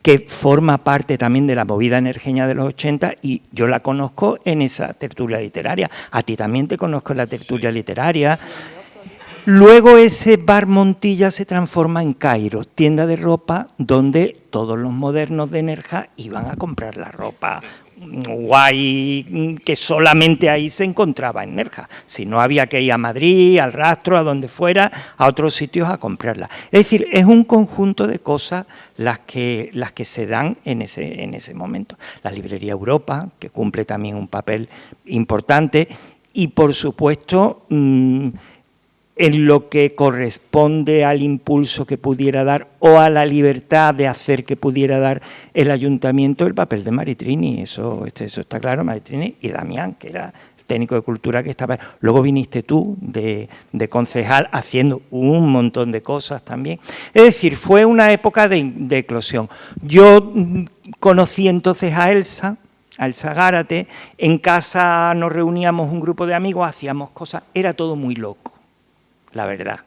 que forma parte también de la movida energética de los 80, y yo la conozco en esa tertulia literaria. A ti también te conozco en la tertulia literaria. Luego ese bar Montilla se transforma en Cairo, tienda de ropa donde todos los modernos de Nerja iban a comprar la ropa guay que solamente ahí se encontraba en Nerja. Si no, había que ir a Madrid, al Rastro, a donde fuera, a otros sitios a comprarla. Es decir, es un conjunto de cosas las que se dan en ese momento. La librería Europa, que cumple también un papel importante, y por supuesto en lo que corresponde al impulso que pudiera dar o a la libertad de hacer que pudiera dar el ayuntamiento, el papel de Maritrini, eso está claro, Maritrini y Damián, que era el técnico de cultura que estaba. Luego viniste tú de concejal haciendo un montón de cosas también. Es decir, fue una época de eclosión. Yo conocí entonces a Elsa Gárate, en casa nos reuníamos un grupo de amigos, hacíamos cosas, era todo muy loco, la verdad,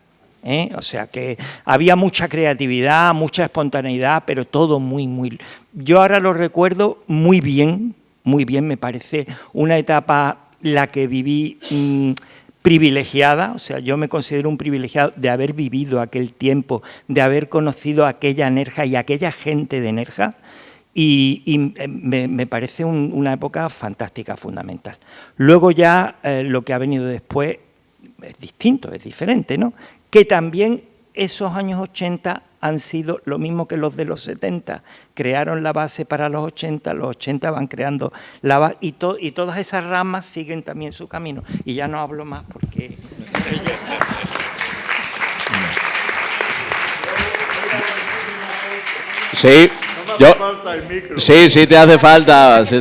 O sea que había mucha creatividad, mucha espontaneidad, pero todo muy... Yo ahora lo recuerdo muy bien, me parece una etapa la que viví privilegiada, o sea, yo me considero un privilegiado de haber vivido aquel tiempo, de haber conocido a aquella Nerja y a aquella gente de Nerja, y me parece una época fantástica, fundamental. Luego ya lo que ha venido después es distinto, es diferente, ¿no? Que también esos años 80 han sido lo mismo que los de los 70. Crearon la base para los 80 van creando la base, y todas esas ramas siguen también su camino. Y ya no hablo más porque...
Sí, sí, te hace falta. Sí.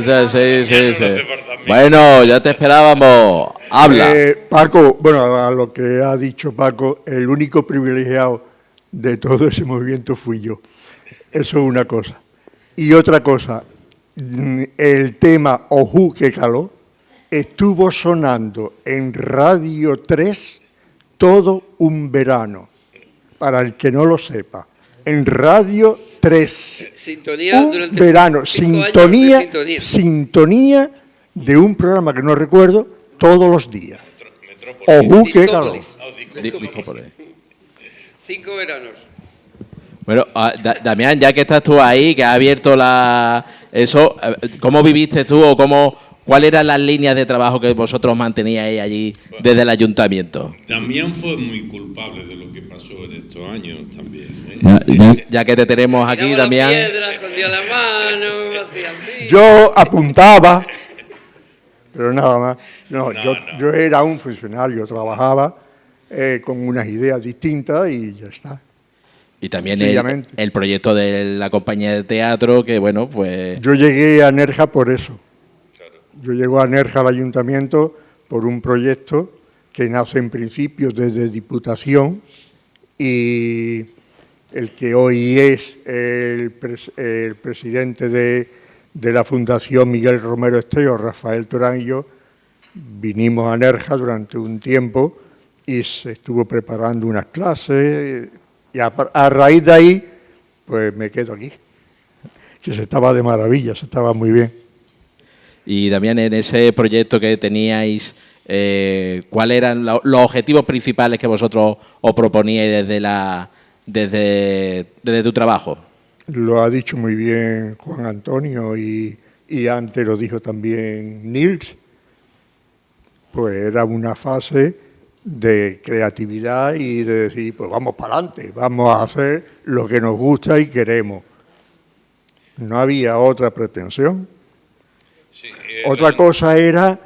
Bueno, ya te esperábamos. Habla.
Paco, bueno, a lo que ha dicho Paco, el único privilegiado de todo ese movimiento fui yo. Eso es una cosa. Y otra cosa, el tema Ojú que caló estuvo sonando en Radio 3 todo un verano, para el que no lo sepa. En Radio 3.
Sintonía
un
durante
verano,
5 años de
sintonía de un programa que no recuerdo, todos los días. Ojú, qué calor.
Discópolis.
5 veranos.
Bueno, Damián, ya que estás tú ahí, que has abierto eso, ¿cómo viviste tú o ¿Cuáles eran las líneas de trabajo que vosotros manteníais allí desde el ayuntamiento?
Damián fue muy culpable de lo que pasó en estos años también.
Ya que te tenemos aquí,
Tiraba la
Damián.
piedra, escondía la mano, hacía así.
Yo apuntaba, pero nada más. No,
No,
yo,
no.
yo era un funcionario, trabajaba con unas ideas distintas y ya está.
Y también
Sencillamente.
el proyecto de la compañía de teatro, que bueno, pues...
Yo llegué a Nerja por eso. Yo llego a Nerja al ayuntamiento por un proyecto que nace en principio desde Diputación y el que hoy es el presidente de la Fundación Miguel Romero Esteo, Rafael Torán y yo, vinimos a Nerja durante un tiempo y se estuvo preparando unas clases y a raíz de ahí pues me quedo aquí, que se estaba de maravilla, se estaba muy bien.
Y también en ese proyecto que teníais, ¿cuáles eran los objetivos principales que vosotros os proponíais desde tu trabajo?
Lo ha dicho muy bien Juan Antonio y antes lo dijo también Nils, pues era una fase de creatividad y de decir, pues vamos para adelante, vamos a hacer lo que nos gusta y queremos. No había otra pretensión.
Sí,
Otra cosa era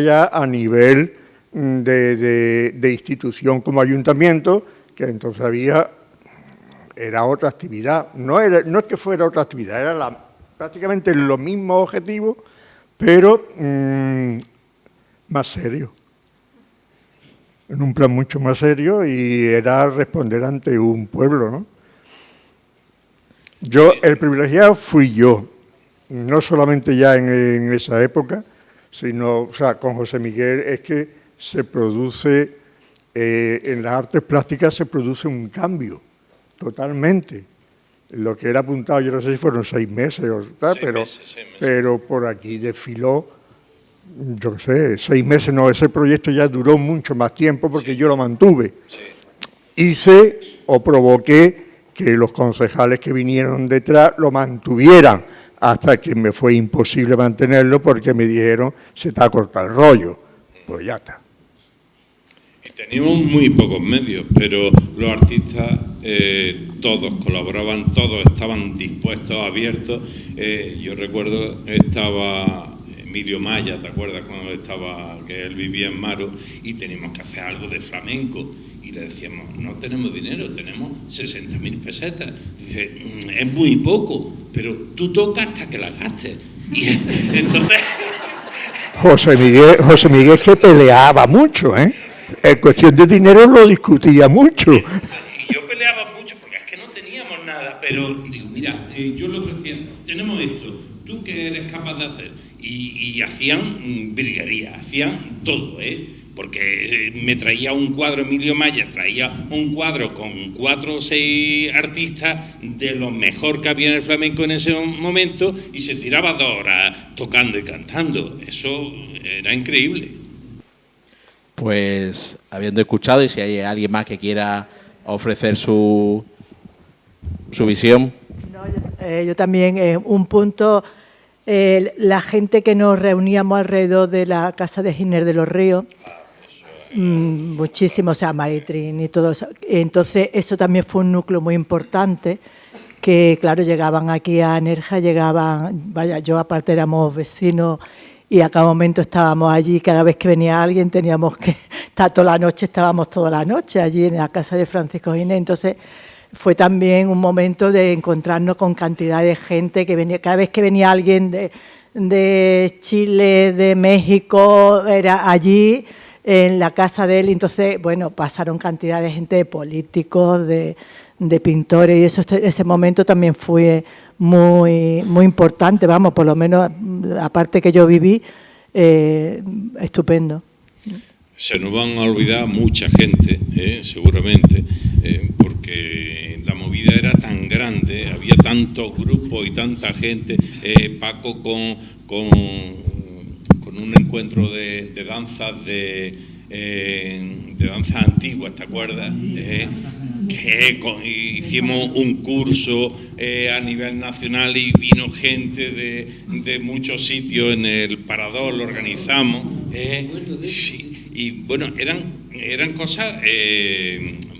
ya a nivel de institución como ayuntamiento, que entonces era otra actividad. No es que fuera otra actividad, era prácticamente los mismos objetivos, pero más serio. En un plan mucho más serio y era responder ante un pueblo, ¿no? El privilegiado fui yo. No solamente ya en esa época, sino, o sea, con José Miguel es que se produce, en las artes plásticas se produce un cambio, totalmente. Lo que era apuntado, yo no sé si fueron 6 meses o tal,
6 meses.
pero por aquí desfiló, yo no sé, 6 meses, no, ese proyecto ya duró mucho más tiempo porque yo lo mantuve.
Sí.
Hice o provoqué que los concejales que vinieron detrás lo mantuvieran, hasta que me fue imposible mantenerlo porque me dijeron, se te ha cortado el rollo. Pues ya está.
Y teníamos muy pocos medios, pero los artistas todos colaboraban, todos estaban dispuestos, abiertos. Yo recuerdo, estaba Emilio Maya, ¿te acuerdas cuando que él vivía en Maro y teníamos que hacer algo de flamenco? Y le decíamos, no tenemos dinero, tenemos 60.000 pesetas. Dice, es muy poco, pero tú tocas hasta que las gastes. Y entonces...
José Miguel es que peleaba mucho, ¿eh? En cuestión de dinero lo discutía mucho.
Y yo peleaba mucho porque es que no teníamos nada, pero digo, mira, yo le ofrecía, tenemos esto, ¿tú qué eres capaz de hacer? Y hacían virguería, hacían todo, porque me traía un cuadro, Emilio Maya traía un cuadro con 4 o 6 artistas de lo mejor que había en el flamenco en ese momento y se tiraba 2 horas tocando y cantando. Eso era increíble.
Pues habiendo escuchado, y si hay alguien más que quiera ofrecer su visión.
No, yo también, un punto, la gente que nos reuníamos alrededor de la casa de Giner de los Ríos, muchísimo, o sea, Maritrin y todo eso. Entonces, eso también fue un núcleo muy importante, que claro, llegaban aquí a Nerja, yo aparte éramos vecinos y a cada momento estábamos allí, cada vez que venía alguien teníamos que estar estábamos toda la noche allí en la casa de Francisco Giner. Entonces, fue también un momento de encontrarnos con cantidad de gente que venía, cada vez que venía alguien de Chile, de México, era allí en la casa de él. Entonces, bueno, pasaron cantidad de gente, de políticos, de pintores, y ese momento también fue muy, muy importante, vamos, por lo menos, aparte que yo viví, estupendo.
Se nos van a olvidar mucha gente, seguramente, porque la movida era tan grande, había tantos grupos y tanta gente. Paco con un encuentro de danzas de danzas antiguas, ¿te acuerdas? hicimos un curso a nivel nacional y vino gente de muchos sitios en el Parador, lo organizamos. Sí, y bueno, eran cosas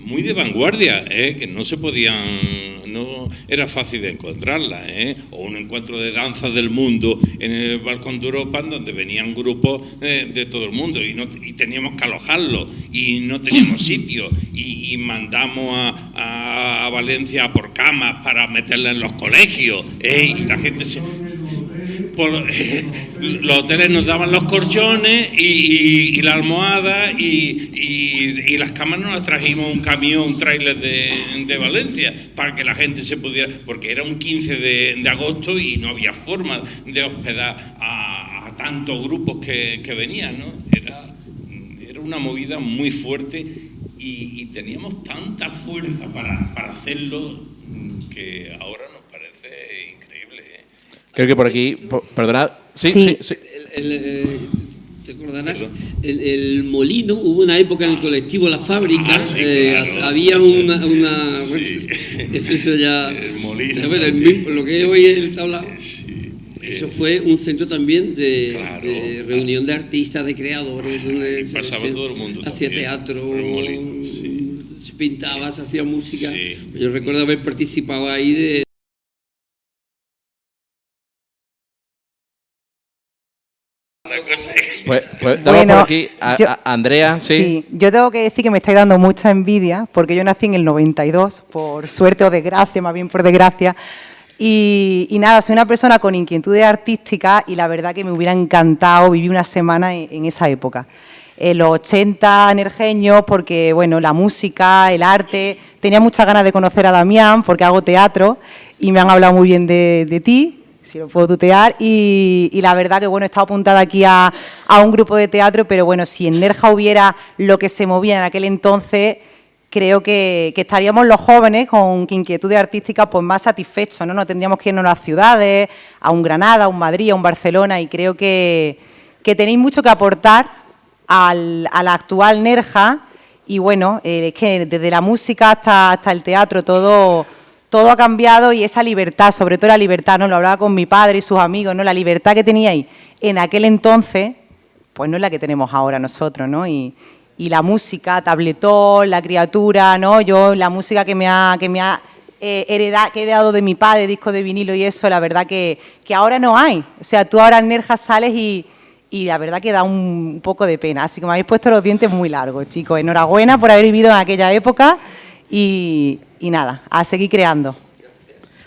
muy de vanguardia, que no se podían, no era fácil de encontrarlas, o un encuentro de danzas del mundo en el Balcón de Europa, donde venían grupos de todo el mundo y teníamos que alojarlos y no teníamos sitio y mandamos a Valencia por camas para meterlas en los colegios, y la gente se... los hoteles nos daban los colchones y la almohada y las camas nos las trajimos un camión, un tráiler de Valencia para que la gente se pudiera, porque era un 15 de agosto y no había forma de hospedar a tantos grupos que venían, ¿no? Era una movida muy fuerte y teníamos tanta fuerza para hacerlo que ahora nos parece increíble.
Creo que por aquí, perdonad. Sí.
¿Te acordarás? El molino, hubo una época en el colectivo La Fábrica, claro. Había una
sí.
Eso ya,
el molino.
Lo que es hoy el tablao.
Sí.
Eso fue un centro también de reunión de artistas, de creadores, donde
pasaba todo el mundo.
Hacía
también,
teatro,
molino, sí.
Se pintaba, se hacía música.
Sí.
Yo recuerdo haber participado ahí de...
Pues damos por aquí a Andrea,
sí, yo tengo que decir que me estáis dando mucha envidia porque yo nací en el 92, por suerte o desgracia, más bien por desgracia, y nada, soy una persona con inquietudes artísticas y la verdad que me hubiera encantado vivir una semana en esa época. En los 80 energeños, porque bueno, la música, el arte, tenía muchas ganas de conocer a Damián porque hago teatro y me han hablado muy bien de ti, si lo puedo tutear, y la verdad que bueno, he estado apuntada aquí a un grupo de teatro, pero bueno, si en Nerja hubiera lo que se movía en aquel entonces, creo que estaríamos los jóvenes con inquietudes artísticas pues más satisfechos, ¿no? No tendríamos que irnos a las ciudades, a un Granada, a un Madrid, a un Barcelona, y creo que tenéis mucho que aportar a la actual Nerja, y bueno, es que desde la música hasta el teatro todo ha cambiado, y esa libertad, sobre todo la libertad, ¿no? Lo hablaba con mi padre y sus amigos, ¿no? La libertad que teníais en aquel entonces, pues no es la que tenemos ahora nosotros, ¿no? Y la música, tabletón, la criatura, ¿no? Yo, la música que me ha heredado de mi padre, discos de vinilo y eso, la verdad que ahora no hay. O sea, tú ahora en Nerja sales y la verdad que da un poco de pena. Así que me habéis puesto los dientes muy largos, chicos. Enhorabuena por haber vivido en aquella época y nada, a seguir creando.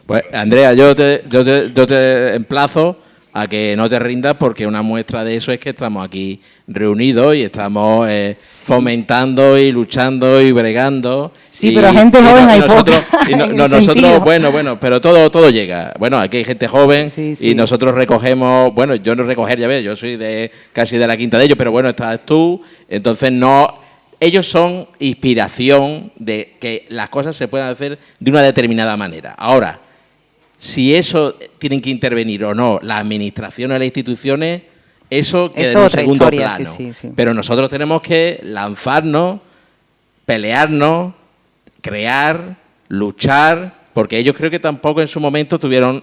Pues Andrea, yo te emplazo a que no te rindas, porque una muestra de eso es que estamos aquí reunidos y estamos fomentando y luchando y bregando.
Sí, pero gente joven hay poca.
Nosotros, bueno, pero todo llega. Bueno, aquí hay gente joven y nosotros recogemos, bueno, yo no recoger, ya ves, yo soy casi de la quinta de ellos, pero bueno, estás tú, entonces no... Ellos son inspiración de que las cosas se puedan hacer de una determinada manera. Ahora, si eso tienen que intervenir o no la administración o las instituciones, eso queda en un segundo plano. Sí. Pero nosotros tenemos que lanzarnos, pelearnos, crear, luchar, porque ellos creo que tampoco en su momento tuvieron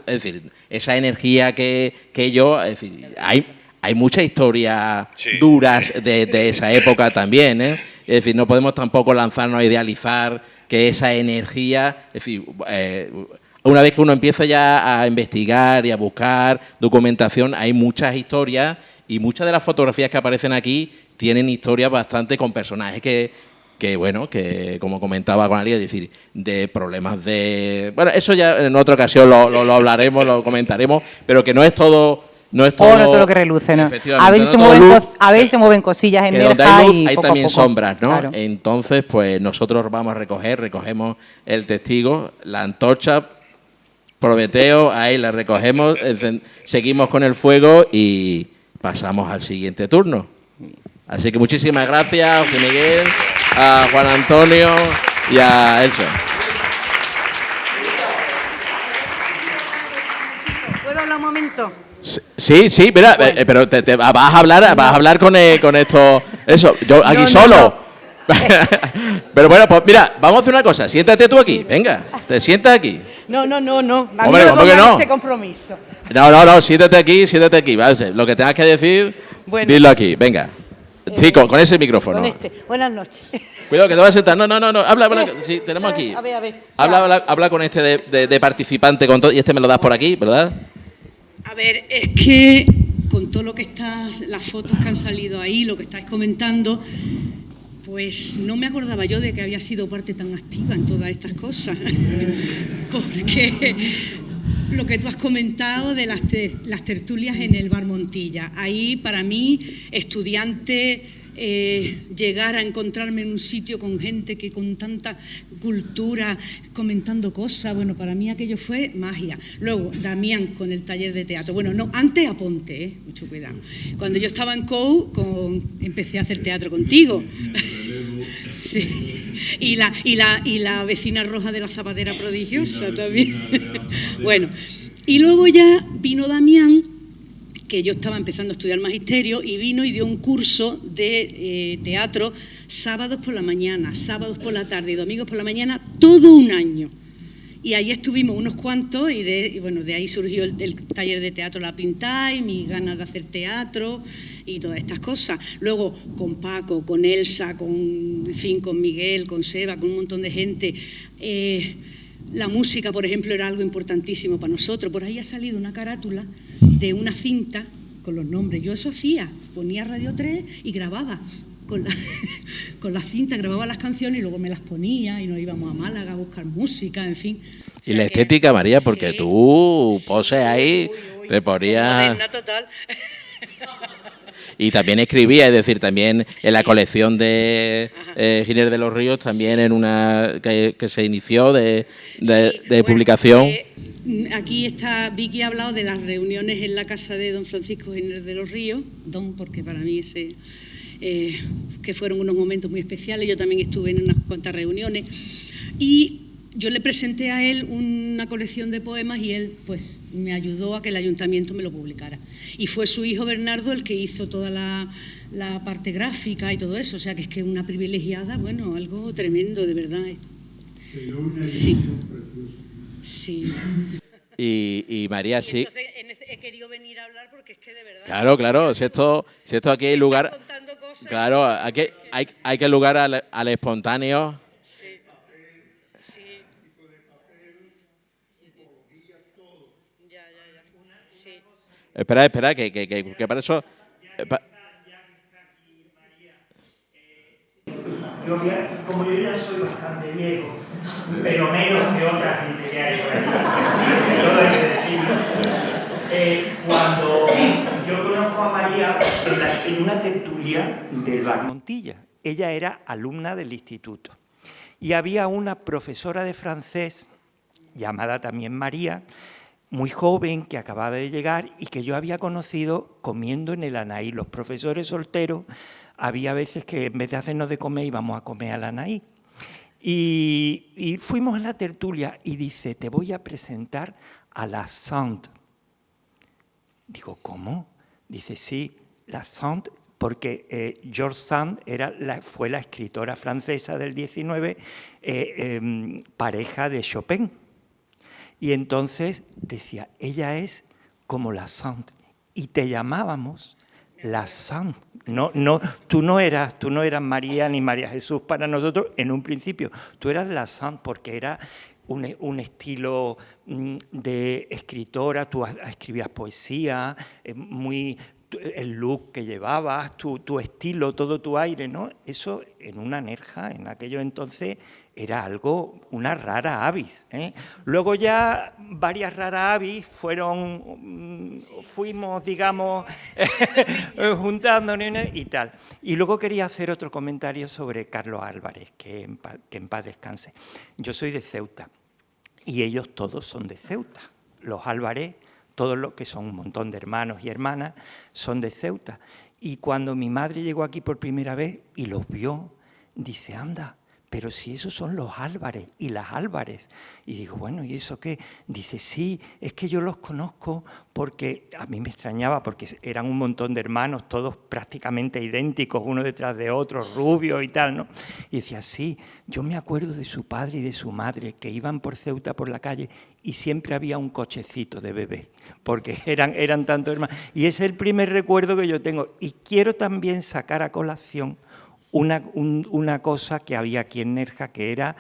es decir, esa energía que ellos, es decir, hay muchas historias duras de esa época también, ¿eh? Es decir, no podemos tampoco lanzarnos a idealizar que esa energía, es decir, una vez que uno empieza ya a investigar y a buscar documentación, hay muchas historias, y muchas de las fotografías que aparecen aquí tienen historias bastante con personajes que bueno, que como comentaba con Ali, es decir, de problemas de... Bueno, eso ya en otra ocasión lo hablaremos, lo comentaremos, pero que no es todo... No es todo
lo que reluce, ¿no? A veces se mueven cosillas en Nerja
hay también sombras, ¿no? Claro. Entonces, pues nosotros vamos a recogemos el testigo, la antorcha, Prometeo, ahí la recogemos, seguimos con el fuego y pasamos al siguiente turno. Así que muchísimas gracias a José Miguel, a Juan Antonio y a Elsa.
¿Puedo hablar un momento?
Sí, mira, bueno. Pero te vas a hablar con esto, eso, yo aquí solo. Pero bueno, pues mira, vamos a hacer una cosa. Siéntate tú aquí, venga, te sientas aquí.
No. A mí
Hombre,
no
¿cómo
me
que no?
pongan este compromiso.
No, siéntate aquí. ¿Vale? Lo que tengas que decir,
Bueno.
dilo aquí, venga. Sí, con ese micrófono.
Con este. Buenas noches.
Cuidado, que te vas a sentar. No. Habla. Sí, tenemos aquí.
A ver.
Habla con este de participante con todo. Y este me lo das por aquí, ¿verdad?
A ver, es que con todo lo que las fotos que han salido ahí, lo que estáis comentando, pues no me acordaba yo de que había sido parte tan activa en todas estas cosas. Porque lo que tú has comentado de las tertulias en el Bar Montilla, ahí para mí, estudiante, llegar a encontrarme en un sitio con gente que con tanta cultura, comentando cosas, bueno, para mí aquello fue magia. Luego, Damián con el taller de teatro. Bueno, no, antes Aponte, mucho cuidado. Cuando yo estaba en COU, empecé a hacer teatro contigo. Sí. Y la vecina roja de la zapatera prodigiosa también. Bueno, y luego ya vino Damián, que yo estaba empezando a estudiar magisterio, y vino y dio un curso de teatro sábados por la mañana, sábados por la tarde y domingos por la mañana, todo un año. Y ahí estuvimos unos cuantos y de ahí surgió el taller de teatro La Pintáis, mis ganas de hacer teatro y todas estas cosas. Luego con Paco, con Elsa, con Miguel, con Seba, con un montón de gente. La música, por ejemplo, era algo importantísimo para nosotros. Por ahí ha salido una carátula de una cinta con los nombres. Yo eso hacía, ponía Radio 3 y grababa con la cinta, grababa las canciones y luego me las ponía y nos íbamos a Málaga a buscar música, en fin.
Y la estética, María, porque tú poses ahí, te ponías...
Moderna total.
Y también escribía, es decir, también en la colección de Giner de los Ríos, también en una que se inició de publicación.
Aquí está, Vicky ha hablado de las reuniones en la casa de don Francisco Giner de los Ríos, porque para mí que fueron unos momentos muy especiales. Yo también estuve en unas cuantas reuniones y yo le presenté a él una colección de poemas y él pues me ayudó a que el ayuntamiento me lo publicara. Y fue su hijo Bernardo el que hizo toda la parte gráfica y todo eso. O sea que es que una privilegiada, bueno, algo tremendo, de verdad. Sí. Sí.
Y María, sí.
Entonces he querido venir a hablar porque es que de verdad...
Claro, si esto aquí hay lugar... Claro, aquí hay que lugar al espontáneo.
Sí. Ya. Sí.
Espera, que para eso...
Como yo ya soy bastante viejo, pero menos que otra gente que hay por aquí, todo hay que decirlo. Cuando yo conozco a María en una tertulia del Bar Montilla, ella era alumna del instituto y había una profesora de francés llamada también María, muy joven, que acababa de llegar y que yo había conocido comiendo en el Anaí. Los profesores solteros, había veces que en vez de hacernos de comer íbamos a comer al Anaí. Y fuimos a la tertulia y dice, te voy a presentar a la Sand. Digo, ¿cómo? Dice, sí, la Sand, porque George Sand fue la escritora francesa del 19, pareja de Chopin. Y entonces decía, ella es como la Sand. Y te llamábamos la Sand. No, tú no eras María ni María Jesús para nosotros en un principio. Tú eras la Sand porque era un estilo de escritora, tú escribías poesía, el look que llevabas, tu estilo, todo tu aire, ¿no? Eso en una Nerja, en aquello entonces, era una rara avis, ¿eh? Luego ya varias raras avis fuimos, digamos, juntándonos y tal. Y luego quería hacer otro comentario sobre Carlos Álvarez, que en paz descanse. Yo soy de Ceuta y ellos todos son de Ceuta. Los Álvarez, todos los que son un montón de hermanos y hermanas, son de Ceuta. Y cuando mi madre llegó aquí por primera vez y los vio, dice, anda, pero si esos son los Álvarez y las Álvarez. Y digo, bueno, ¿y eso qué? Dice, sí, es que yo los conozco porque a mí me extrañaba, porque eran un montón de hermanos, todos prácticamente idénticos, uno detrás de otro, rubios y tal, ¿no? Y decía, sí, yo me acuerdo de su padre y de su madre, que iban por Ceuta por la calle y siempre había un cochecito de bebé, porque eran tantos hermanos. Y ese es el primer recuerdo que yo tengo. Y quiero también sacar a colación una cosa que había aquí en Nerja, que era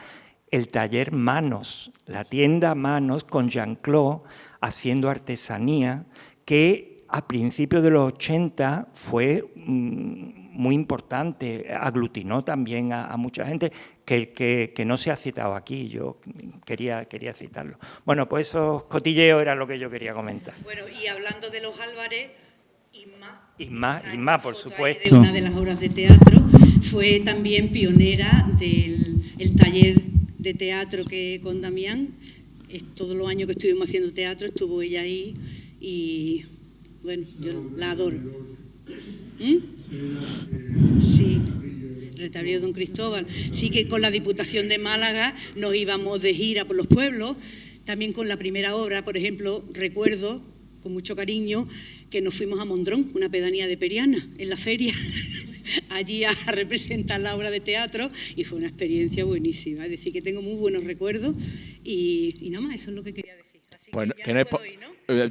el taller Manos, la tienda Manos con Jean-Claude haciendo artesanía, que a principios de los 80 fue muy importante, aglutinó también a mucha gente que no se ha citado aquí, yo quería citarlo. Bueno, pues esos cotilleos era lo que yo quería comentar.
Bueno, y hablando de los Álvarez,
Isma, por supuesto.
De una de las obras de teatro, fue también pionera del taller de teatro que con Damián. Todos los años que estuvimos haciendo teatro estuvo ella ahí y, bueno, yo la adoro. Sí, Retablillo de Don Cristóbal. Sí, que con la Diputación de Málaga nos íbamos de gira por los pueblos. También con la primera obra, por ejemplo, recuerdo con mucho cariño que nos fuimos a Mondrón, una pedanía de Periana, en la feria, allí a representar la obra de teatro, y fue una experiencia buenísima. Es decir, que tengo muy buenos recuerdos y nada más, eso es lo que quería decir. Así
pues
que
que no es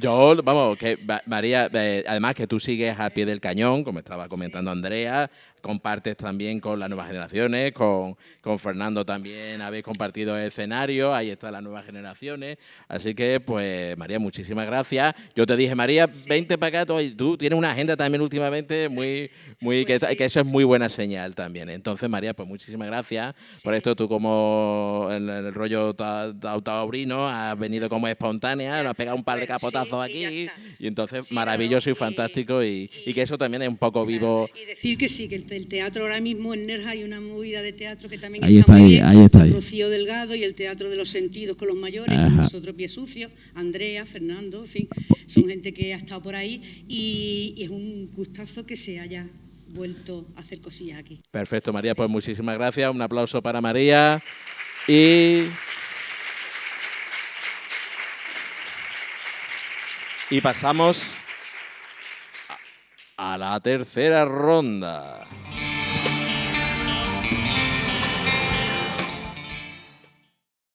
yo, vamos, que María, además que tú sigues al pie del cañón, como estaba comentando Andrea, compartes también con las nuevas generaciones, con Fernando también habéis compartido escenario, ahí están las nuevas generaciones, así que, pues, María, muchísimas gracias. Yo te dije, María, vente para acá, tú tienes una agenda también últimamente muy pues que eso es muy buena señal también. Entonces, María, pues muchísimas gracias por esto. Tú como en el rollo taurino has venido como espontánea, nos has pegado un par de capotazos aquí y entonces maravilloso y fantástico y que eso también es un poco vivo.
Y decir que sí, que el teatro ahora mismo en Nerja hay una movida de teatro que también
Ahí
está muy bien,
ahí está ahí.
Rocío Delgado y el Teatro de los Sentidos con los mayores, con nosotros Pie Sucio, Andrea, Fernando, en fin, son gente que ha estado por ahí y es un gustazo que se haya vuelto a hacer cosillas aquí.
Perfecto, María, pues muchísimas gracias. Un aplauso para María. Y pasamos a la tercera ronda.